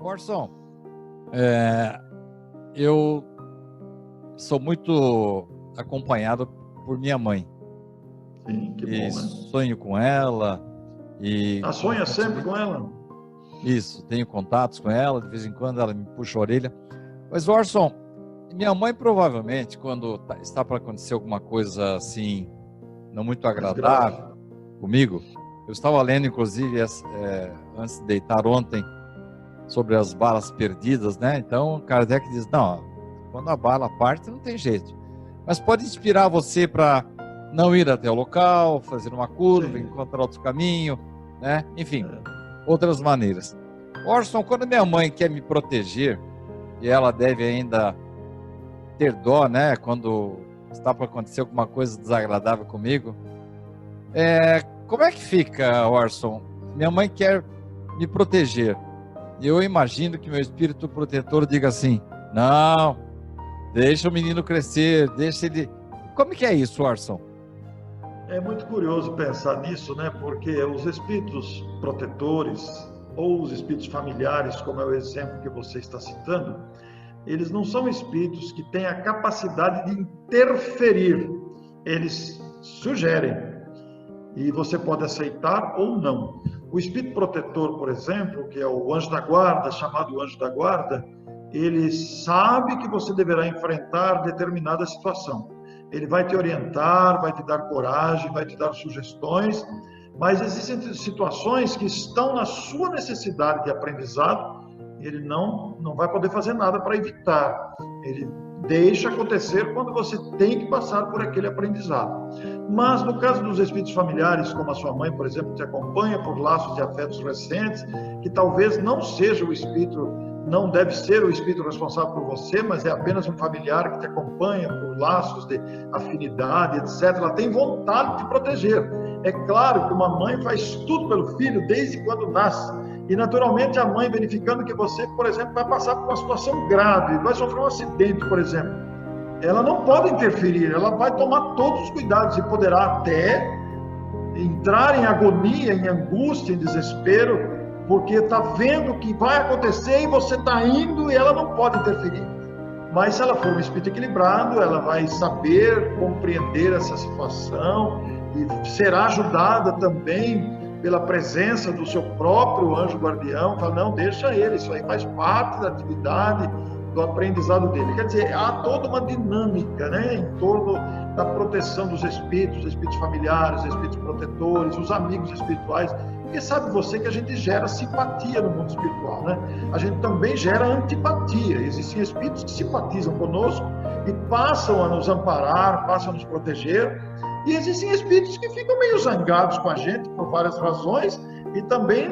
Orson, eu sou muito acompanhado por minha mãe. Sim, que bom, né? Sonho com ela. Sonha sempre com ela? Isso, tenho contatos com ela, de vez em quando ela me puxa a orelha. Mas, Orson, minha mãe provavelmente, quando está para acontecer alguma coisa assim, não muito agradável comigo, eu estava lendo, inclusive, antes de deitar ontem, sobre as balas perdidas, né? Então, Kardec diz, não, quando a bala parte, não tem jeito. Mas pode inspirar você para não ir até o local, fazer uma curva, sim, encontrar outro caminho, né? Enfim, outras maneiras. Orson, quando minha mãe quer me proteger, e ela deve ainda ter dó, né? Quando está para acontecer alguma coisa desagradável comigo, como é que fica, Orson? Minha mãe quer me proteger. E eu imagino que meu espírito protetor diga assim, não, deixa o menino crescer, deixa ele... Como que é isso, Orson? É muito curioso pensar nisso, né? Porque os espíritos protetores ou os espíritos familiares, como é o exemplo que você está citando, eles não são espíritos que têm a capacidade de interferir. Eles sugerem e você pode aceitar ou não. O espírito protetor, por exemplo, que é o anjo da guarda, chamado anjo da guarda, ele sabe que você deverá enfrentar determinada situação. Ele vai te orientar, vai te dar coragem, vai te dar sugestões, mas existem situações que estão na sua necessidade de aprendizado, ele não vai poder fazer nada para evitar. Ele deixa acontecer quando você tem que passar por aquele aprendizado. Mas no caso dos espíritos familiares, como a sua mãe, por exemplo, te acompanha por laços de afetos recentes, que talvez não seja o espírito, não deve ser o espírito responsável por você, mas é apenas um familiar que te acompanha por laços de afinidade, etc. Ela tem vontade de te proteger. É claro que uma mãe faz tudo pelo filho desde quando nasce. E, naturalmente, a mãe verificando que você, por exemplo, vai passar por uma situação grave, vai sofrer um acidente, por exemplo, ela não pode interferir, ela vai tomar todos os cuidados e poderá até entrar em agonia, em angústia, em desespero, porque está vendo o que vai acontecer e você está indo e ela não pode interferir. Mas se ela for um espírito equilibrado, ela vai saber compreender essa situação e será ajudada também pela presença do seu próprio anjo guardião. Fala, não, deixa ele, isso aí faz parte da atividade, do aprendizado dele. Quer dizer, há toda uma dinâmica, né, em torno da proteção dos espíritos familiares, espíritos protetores, os amigos espirituais. Porque sabe você que a gente gera simpatia no mundo espiritual, né? A gente também gera antipatia. Existem espíritos que simpatizam conosco e passam a nos amparar, passam a nos proteger. E existem espíritos que ficam meio zangados com a gente por várias razões e também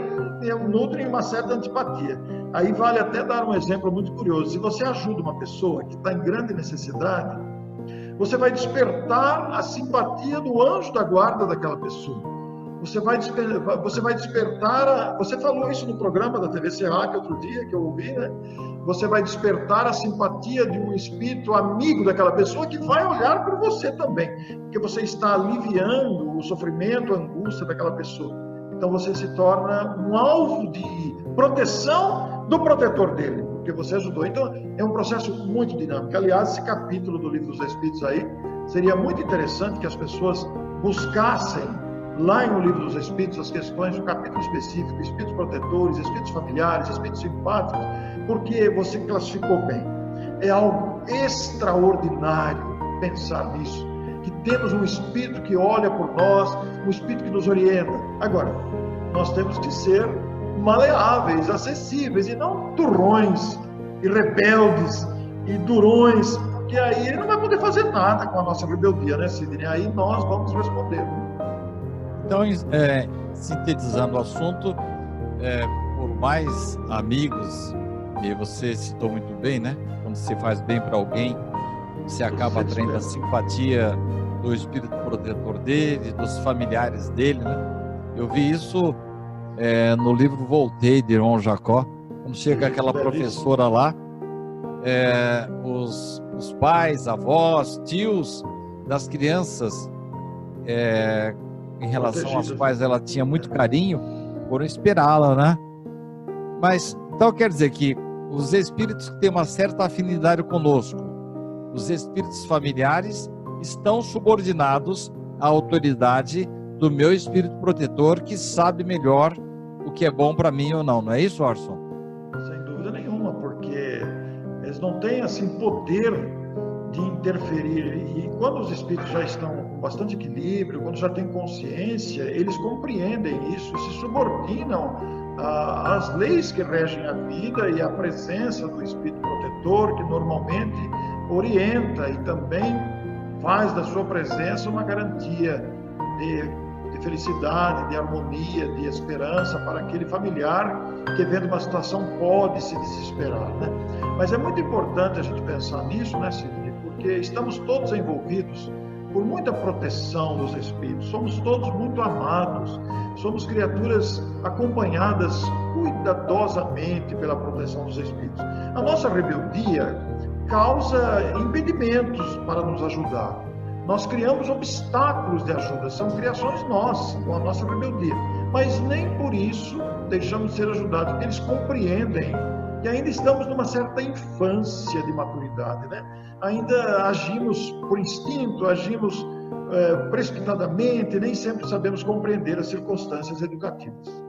nutrem uma certa antipatia. Aí vale até dar um exemplo muito curioso. Se você ajuda uma pessoa que está em grande necessidade, você vai despertar a simpatia do anjo da guarda daquela pessoa. Você vai despertar, você falou isso no programa da TV Serra, outro dia, que eu ouvi, né? Você vai despertar a simpatia de um espírito amigo daquela pessoa que vai olhar por você também, porque você está aliviando o sofrimento, a angústia daquela pessoa. Então você se torna um alvo de proteção do protetor dele, porque você ajudou. Então é um processo muito dinâmico. Aliás, esse capítulo do Livro dos Espíritos aí, seria muito interessante que as pessoas buscassem lá no Livro dos Espíritos as questões do capítulo específico, espíritos protetores, espíritos familiares, espíritos simpáticos, porque você classificou bem. É algo extraordinário pensar nisso, que temos um espírito que olha por nós, um espírito que nos orienta. Agora, nós temos que ser maleáveis, acessíveis, e não turrões, e rebeldes, e durões, porque aí ele não vai poder fazer nada com a nossa rebeldia, né, Sidney? Aí nós vamos responder. Então, sintetizando o assunto, por mais amigos, e você citou muito bem, né? Quando se faz bem para alguém, você acaba atraindo a simpatia do espírito protetor dele, dos familiares dele, né? Eu vi isso no livro Voltei, de Irmão Jacó, quando chega aquela professora lá, os pais, avós, tios das crianças, em relação às quais ela tinha muito carinho, foram esperá-la, né? Mas Então quer dizer que os espíritos que têm uma certa afinidade conosco, os espíritos familiares, estão subordinados à autoridade do meu espírito protetor, que sabe melhor o que é bom para mim ou não. Não é isso, Orson? Sem dúvida nenhuma, porque eles não têm assim poder de interferir. E quando os espíritos já estão com bastante equilíbrio, quando já têm consciência, eles compreendem isso, se subordinam às leis que regem a vida e à presença do espírito protetor, que normalmente orienta e também faz da sua presença uma garantia de felicidade, de harmonia, de esperança para aquele familiar que, vendo uma situação, pode se desesperar, né? Mas é muito importante a gente pensar nisso, né, Sidney? Porque estamos todos envolvidos por muita proteção dos espíritos, somos todos muito amados, somos criaturas acompanhadas cuidadosamente pela proteção dos espíritos. A nossa rebeldia causa impedimentos para nos ajudar. Nós criamos obstáculos de ajuda, são criações nossas, com a nossa rebeldia. Mas nem por isso deixamos de ser ajudados, porque eles compreendem que ainda estamos numa certa infância de maturidade, né? Ainda agimos por instinto, agimos precipitadamente, nem sempre sabemos compreender as circunstâncias educativas.